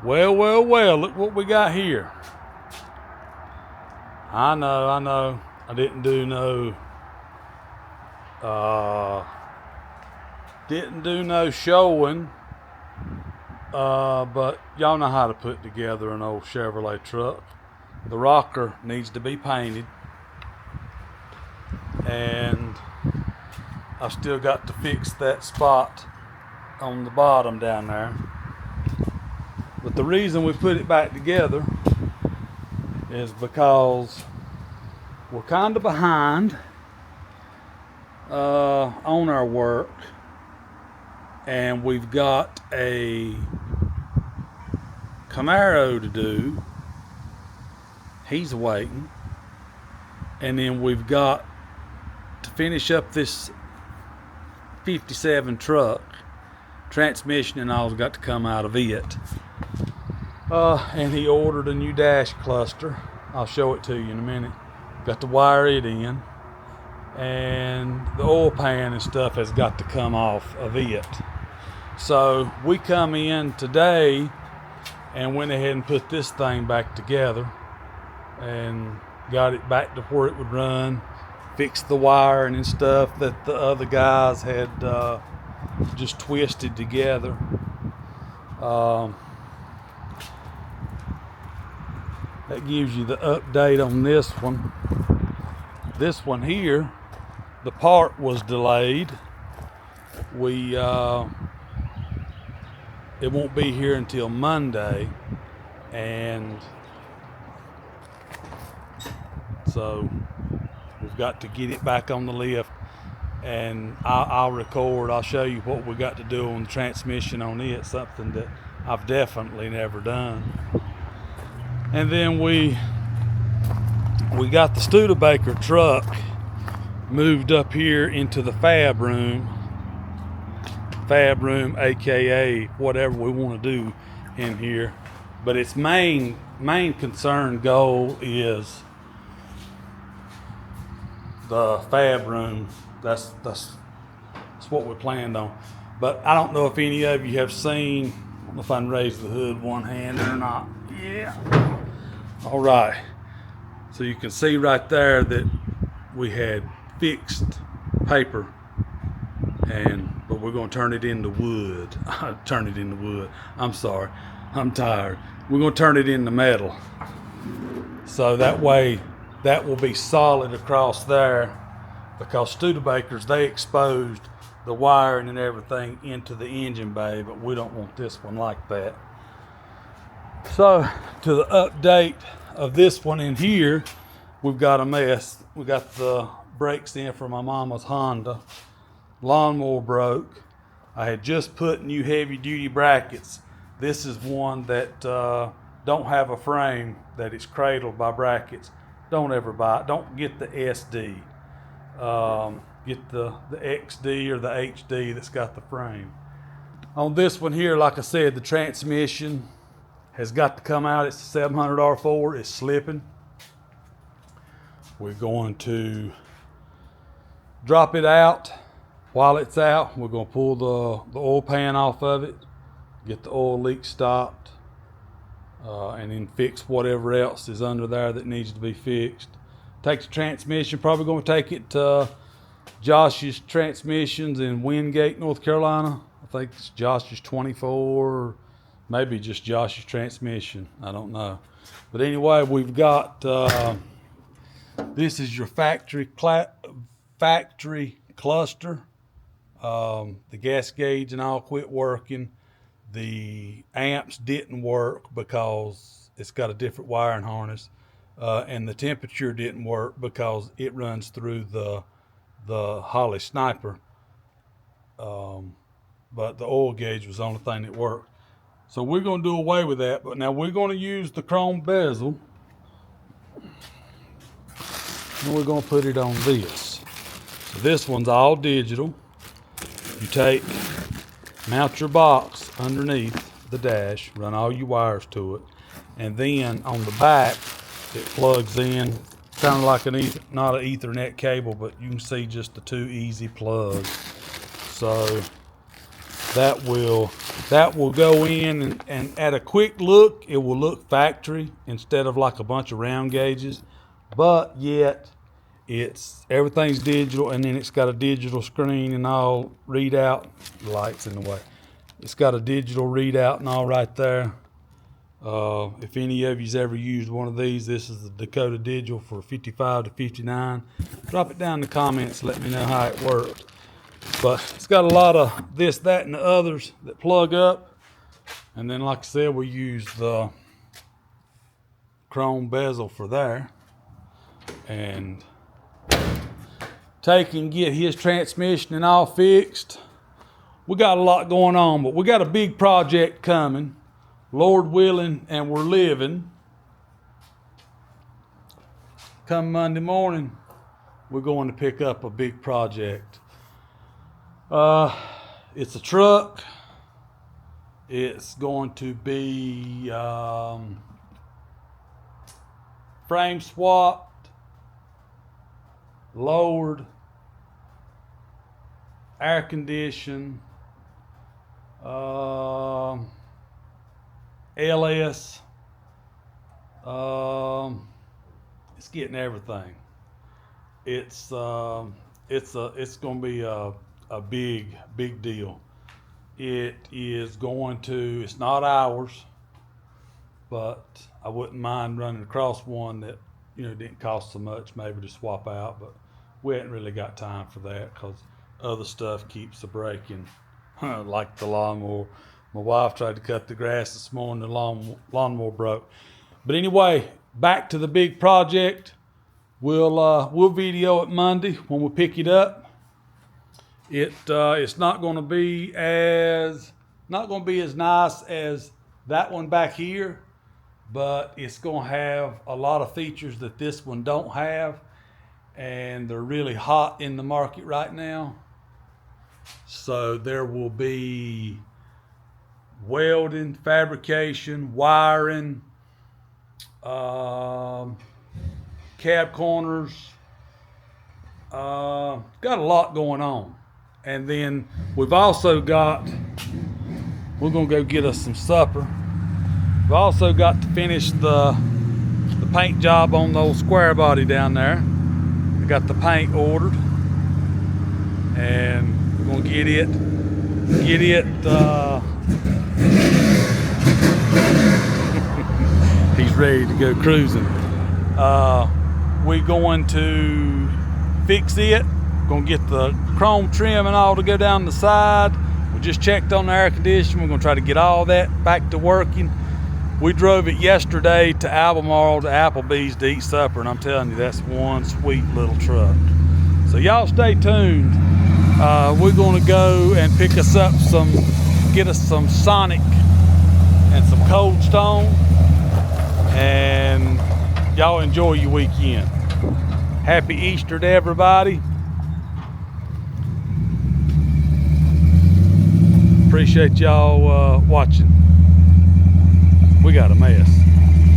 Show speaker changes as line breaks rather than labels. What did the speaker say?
Well, well, well, look what we got here. I know. I didn't do no showing, but y'all know how to put together an old Chevrolet truck. The rocker needs to be painted, and I've still got to fix that spot on the bottom down there. But the reason we put it back together is because we're kind of behind on our work, and we've got a Camaro to do. He's waiting, and then we've got to finish up this 57 truck. Transmission and all's got to come out of it. And he ordered a new dash cluster. I'll show it to you in a minute. Got to wire it in, and the oil pan and stuff has got to come off of it. So we come in today and went ahead and put this thing back together and got it back to where it would run, fixed the wiring and stuff that the other guys had just twisted together. That gives you the update on this one. This one here, the part was delayed. It won't be here until Monday, and so we've got to get it back on the lift, and I'll show you what we got to do on the transmission on it, something that I've definitely never done. And then we got the Studebaker truck moved up here into the fab room, aka whatever we want to do in here. But its main concern goal is the fab room. That's what we planned on. But I don't know if any of you have seen, I don't know if I can raise the hood one-handed or not. Yeah. All right. So you can see right there that we had fixed paper, but we're going to turn it into wood. I'm sorry. I'm tired. We're going to turn it into metal. So that way that will be solid across there, because Studebakers, they exposed the wiring and everything into the engine bay, but we don't want this one like that. So to the update of this one in here, we've got a mess. We got the brakes in for my mama's Honda. Lawnmower broke. I had just put new heavy duty brackets. This is one that don't have a frame, that is cradled by brackets. Don't ever buy it. Don't get the SD. Get the XD or the HD that's got the frame. On this one here, like I said, the transmission has got to come out. It's a 700R4. It's slipping. We're going to drop it out. While it's out, we're going to pull the oil pan off of it, get the oil leak stopped, and then fix whatever else is under there that needs to be fixed. Take the transmission, probably going to take it to Josh's Transmissions in Wingate, North Carolina. I think it's Josh's 24, maybe just Josh's Transmission. I don't know. But anyway, we've got, this is your factory cluster. The gas gauge and all quit working. The amps didn't work because it's got a different wiring harness. And the temperature didn't work because it runs through the Holly Sniper. But the oil gauge was the only thing that worked. So we're going to do away with that. But now we're going to use the chrome bezel, and we're going to put it on this. So this one's all digital. You mount your box underneath the dash, run all your wires to it, and then on the back it plugs in, kind of like not an Ethernet cable, but you can see just the two easy plugs. So that will go in, and at a quick look, it will look factory instead of like a bunch of round gauges, but yet everything's digital, and then it's got a digital screen and all readout. The light's in the way. It's got a digital readout and all right there. If any of you's ever used one of these, this is the Dakota Digital for 55 to 59. Drop it down in the comments, let me know how it works. But it's got a lot of this, that, and the others that plug up. And then, like I said, we use the chrome bezel for there. And take and get his transmission and all fixed. We got a lot going on, but we got a big project coming, Lord willing, and we're living. Come Monday morning, we're going to pick up a big project. It's a truck. It's going to be frame swapped, lowered, air conditioned, LS. It's getting everything. It's going to be a big deal. It is going to, it's not ours, but I wouldn't mind running across one that, didn't cost so much maybe to swap out, but we hadn't really got time for that because other stuff keeps the breaking, like the lawnmower. My wife tried to cut the grass this morning, the lawnmower broke. But anyway, back to the big project. We'll video it Monday when we pick it up. It's not going to be as nice as that one back here, but it's going to have a lot of features that this one don't have, and they're really hot in the market right now. So there will be welding, fabrication, wiring, cab corners. Got a lot going on. And then we've also got, we're gonna go get us some supper. We've also got to finish the paint job on the old square body down there. We got the paint ordered, and we're gonna get it he's ready to go cruising. We're going to fix it. Gonna get the chrome trim and all to go down the side. We just checked on the air conditioning. We're gonna try to get all that back to working. We drove it yesterday to Albemarle to Applebee's to eat supper, and I'm telling you, that's one sweet little truck. So y'all stay tuned. We're gonna go and get us some Sonic and some Cold Stone, and y'all enjoy your weekend. Happy Easter to everybody. Appreciate y'all watching. We got a mess.